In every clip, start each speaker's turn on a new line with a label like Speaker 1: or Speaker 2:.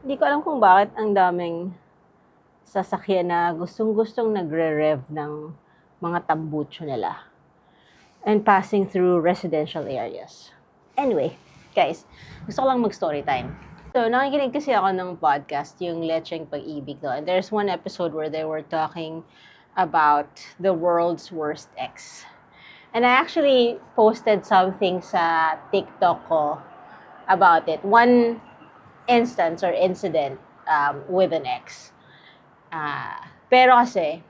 Speaker 1: Hindi ko alam kung bakit ang daming sasakyan na gustong-gustong nagre-rev ng mga tambucho nila and passing through residential areas. Anyway, guys, gusto ko lang mag-story time. So, nakikinig kasi ako ng podcast, yung Lecheng Pag-ibig. No? And there's one episode where they were talking about the world's worst ex. And I actually posted something sa TikTok ko about it. One instance or incident with an ex. Pero kasi,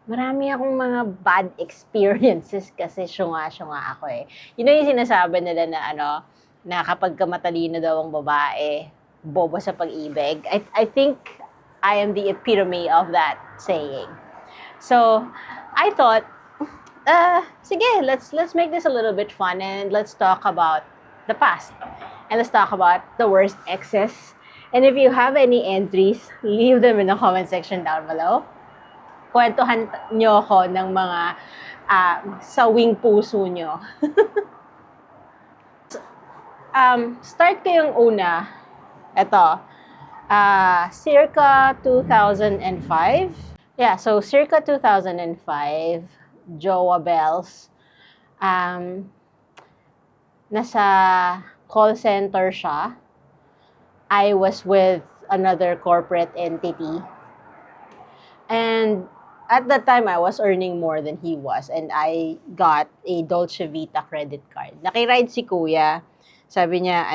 Speaker 1: marami akong mga bad experiences kasi syunga-syunga ako eh. Yun yung sinasabi nila na kapag matalino daw ang babae, bobo sa pag-ibig. I think I am the epitome of that saying. So, I thought, sige, let's make this a little bit fun and let's talk about the past. And let's talk about the worst exes. And if you have any entries, leave them in the comment section down below. Kwentuhan nyo ko ng mga sawing puso nyo. Start ko yung una. Ito. Circa 2005. Yeah, so circa 2005, Jowa Bells. Nasa call center siya. I was with another corporate entity. And at that time, I was earning more than he was. And I got a Dolce Vita credit card. Nakiride si Kuya. Sabi niya,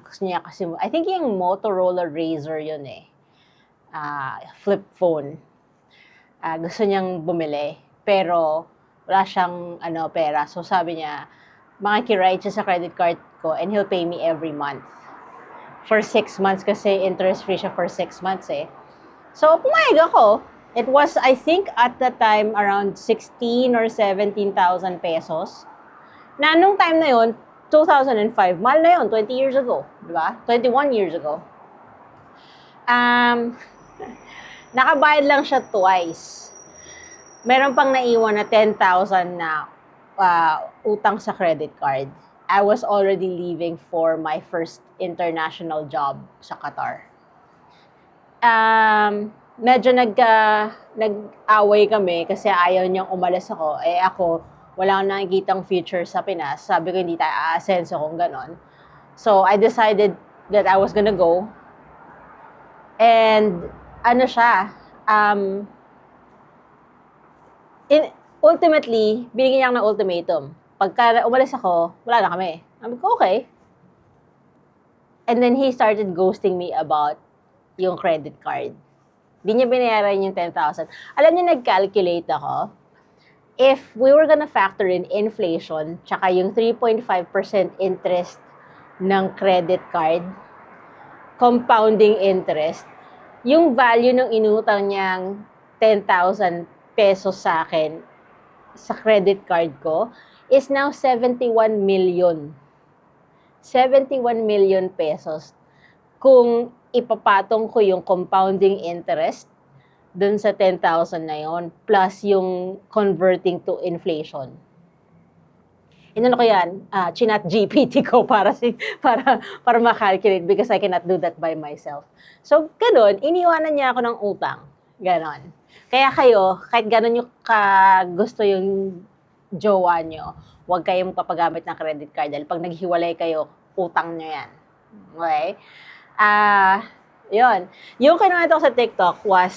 Speaker 1: gusto niya kasi, I think yung Motorola Razr yun eh. Flip phone. Gusto niyang bumili. Pero wala siyang pera. So sabi niya, makikiride siya sa credit card ko and he'll pay me every month. For 6 months kasi interest free siya for 6 months eh. So, pumayag ako. It was, I think, at the time, around 16 or 17,000 pesos. Na nung time na yun, 2005, mahal na yun, 20 years ago. Diba? 21 years ago. Nakabayad lang siya twice. Meron pang naiwan na 10,000 na utang sa credit card. I was already leaving for my first international job sa Qatar. Medyo nag-away kami kasi ayaw niyang umalis ako. Eh ako, wala akong nakikitang future sa Pinas. Sabi ko, hindi tayo aasenso kung ganon. So, I decided that I was gonna go. And, ultimately, binigyan niya ng ultimatum. Pagka umalis ako, wala na kami. Sabi ko, okay. And then he started ghosting me about yung credit card. Hindi niya binayaran yung 10,000. Alam niyo, nag-calculate ako. If we were gonna factor in inflation, tsaka yung 3.5% interest ng credit card, compounding interest, yung value ng inutang niyang 10,000 pesos sa akin, sa credit card ko, is now 71 million. 71 million pesos. Kung ipapatong ko yung compounding interest dun sa 10,000 na yon plus yung converting to inflation. Inano ko yan, chinat GPT ko para ma-calculate because I cannot do that by myself. So, ganun, iniwanan niya ako ng utang. Ganon. Kaya kayo, kahit ganon yung gusto yung jowa nyo, huwag kayong papagamit ng credit card dahil pag naghiwalay kayo, utang nyo yan. Okay? Yun. Yung kinuwento ko sa TikTok was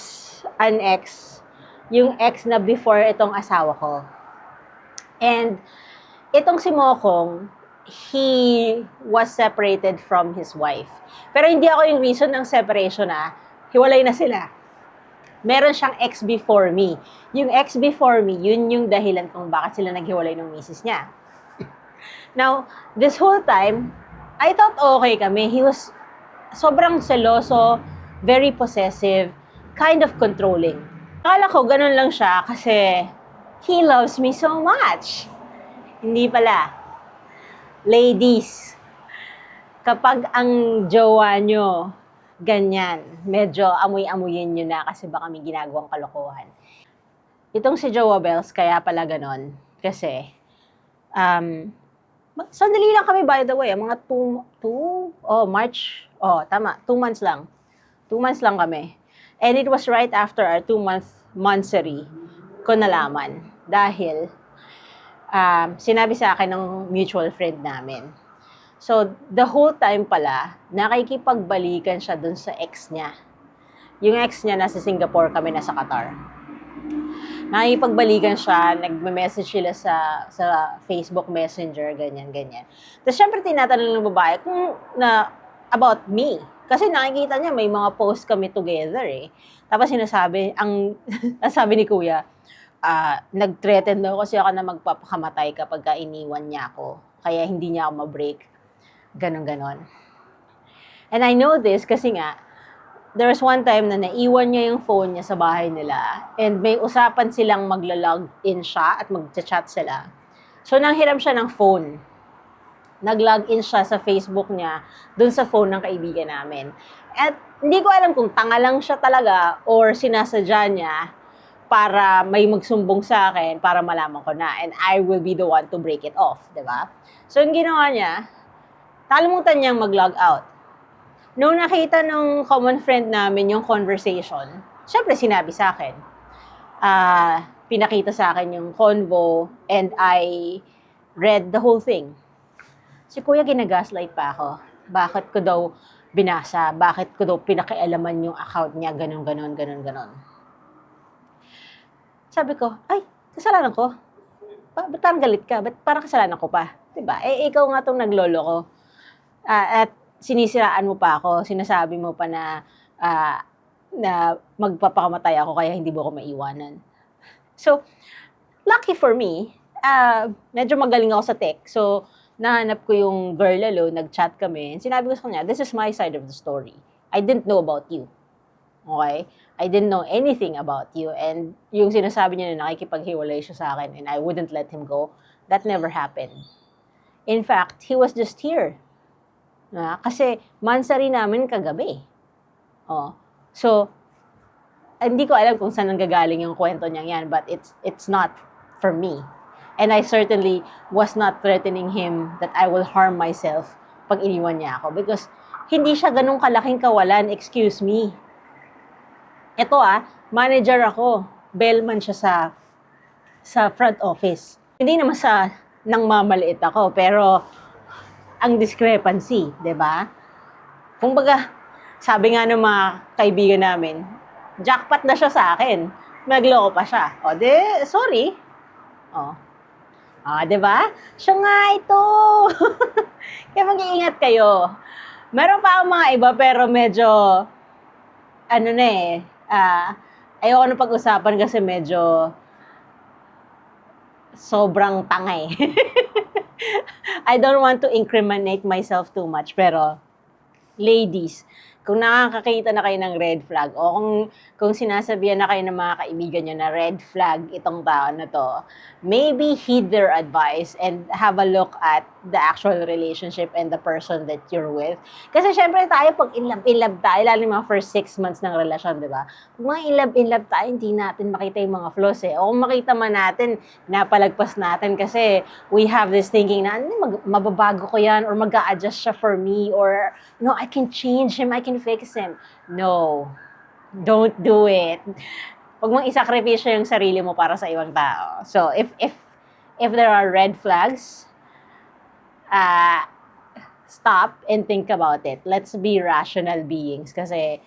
Speaker 1: an ex. Yung ex na before itong asawa ko. And itong si Mokong, he was separated from his wife. Pero hindi ako yung reason ng separation hiwalay na sila. Meron siyang ex before me. Yung ex before me, yun yung dahilan kung bakit sila naghiwalay ng misis niya. Now, this whole time, I thought okay kami. He was sobrang seloso, very possessive, kind of controlling. Akala ko ganun lang siya kasi he loves me so much. Hindi pala. Ladies, kapag ang jowa nyo ganyan, medyo amoy-amoyin nyo na kasi baka may ginagawang kalokohan. Itong si Jowa Bells, kaya pala ganon. Kasi, Sandali lang kami, by the way. Mga March. Tama. 2 months lang. 2 months lang kami. And it was right after our 2-month monthsary ko nalaman. Dahil, sinabi sa akin ng mutual friend namin. So, the whole time pala, nakikipagbalikan siya dun sa ex niya. Yung ex niya nasa Singapore, kami nasa Qatar. Nakikipagbalikan siya, nagme-message sila sa Facebook Messenger, ganyan. Tapos syempre tinatanong ng babae about me. Kasi nakikita niya may mga post kami together eh. Tapos sabi ni Kuya, nag-threaten daw kasi ako na magpapakamatay kapag iniwan niya ako. Kaya hindi niya ako ma-break. Ganon. And I know this kasi nga, there was one time na naiwan niya yung phone niya sa bahay nila and may usapan silang magla-log in siya at mag-chat sila. So, nanghiram siya ng phone. Nag-log in siya sa Facebook niya dun sa phone ng kaibigan namin. At hindi ko alam kung tanga lang siya talaga or sinasadya niya para may magsumbong sa akin para malaman ko na and I will be the one to break it off, diba? So, yung ginawa niya, nakalimutan niyang mag-log out. Nung nakita nung common friend namin yung conversation, syempre sinabi sa akin. Pinakita sa akin yung convo and I read the whole thing. Si Kuya ginagaslight pa ako. Bakit ko daw binasa? Bakit ko daw pinakialaman yung account niya? Ganon. Sabi ko, ay, kasalanan ko. Ba't parang galit ka? Ba't parang kasalanan ko pa? Diba? Ikaw nga tong naglolo ko. At sinisiraan mo pa ako, sinasabi mo pa na magpapakamatay ako kaya hindi mo ako maiwanan. So, lucky for me, medyo magaling ako sa tech. So, nahanap ko yung girl lalo, nag-chat kami. Sinabi ko sa kanya, this is my side of the story. I didn't know about you. Okay? I didn't know anything about you. And yung sinasabi niya na nakikipaghiwalay siya sa akin and I wouldn't let him go, that never happened. In fact, he was just here. Kasi monthsary namin kagabi. So, hindi ko alam kung saan nanggagaling yung kwento niya yan, but it's not for me. And I certainly was not threatening him that I will harm myself pag iniwan niya ako because hindi siya ganun kalaking kawalan, excuse me. Ito manager ako. Bellman siya sa front office. Hindi naman nang mamaliit ako, pero ang discrepancy, 'di ba? Kumbaga, sabi nga ng mga kaibigan namin, jackpot na siya sa akin. Nagloko pa siya. Sorry. 'Di ba? Siya nga ito. Kaya mag-iingat kayo. Meron pa akong mga iba pero medyo ayoko na pag-usapan kasi medyo sobrang tanga eh. I don't want to incriminate myself too much, pero ladies, kung nakakakita na kayo ng red flag o kung sinasabihan na kayo ng mga kaibigan nyo na red flag itong tao na to, maybe heed their advice and have a look at the actual relationship and the person that you're with. Kasi syempre tayo, pag in love tayo, lalo yung mga first 6 months ng relasyon, di ba? Pag mga in love tayo, hindi natin makita yung mga flaws eh. O kung makita man natin, napalagpas natin kasi we have this thinking na, mababago ko yan or mag-a-adjust siya for me or, I can change him, I can fix him. No. Don't do it. Huwag mong isakripisyo yung sarili mo para sa ibang tao. So, if there are red flags, stop and think about it. Let's be rational beings kasi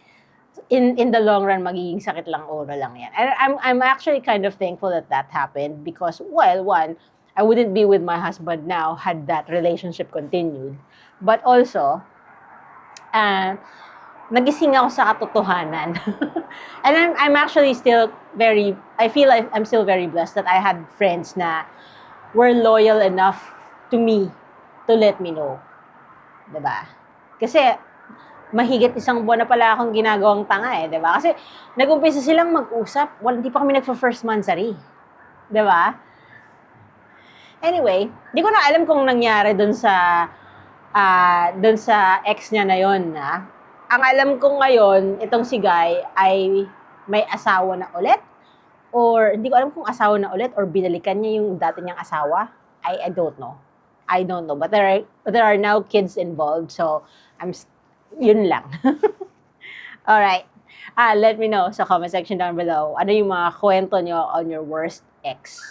Speaker 1: in the long run, magiging sakit lang ulo lang yan. And I'm actually kind of thankful that happened because, well, one, I wouldn't be with my husband now had that relationship continued. But also, nagising ako sa katotohanan. And I'm actually I feel like I'm still very blessed that I had friends na were loyal enough to me to let me know. Diba? Kasi, mahigit 1 buwan na pala akong ginagawang tanga eh, diba? Kasi, nag-umpisa silang mag-usap, hindi pa kami nagpa-first monthsary. Diba? Anyway, di ko na alam kung nangyari dun sa ex niya na yon na. Ang alam ko ngayon, itong si Guy ay may asawa na ulit or hindi ko alam kung asawa na ulit or binalikan niya yung dati niyang asawa. I don't know. I don't know. But there are now kids involved, so yun lang. Alright. Let me know sa comment section down below. Ano yung mga kwento nyo on your worst ex?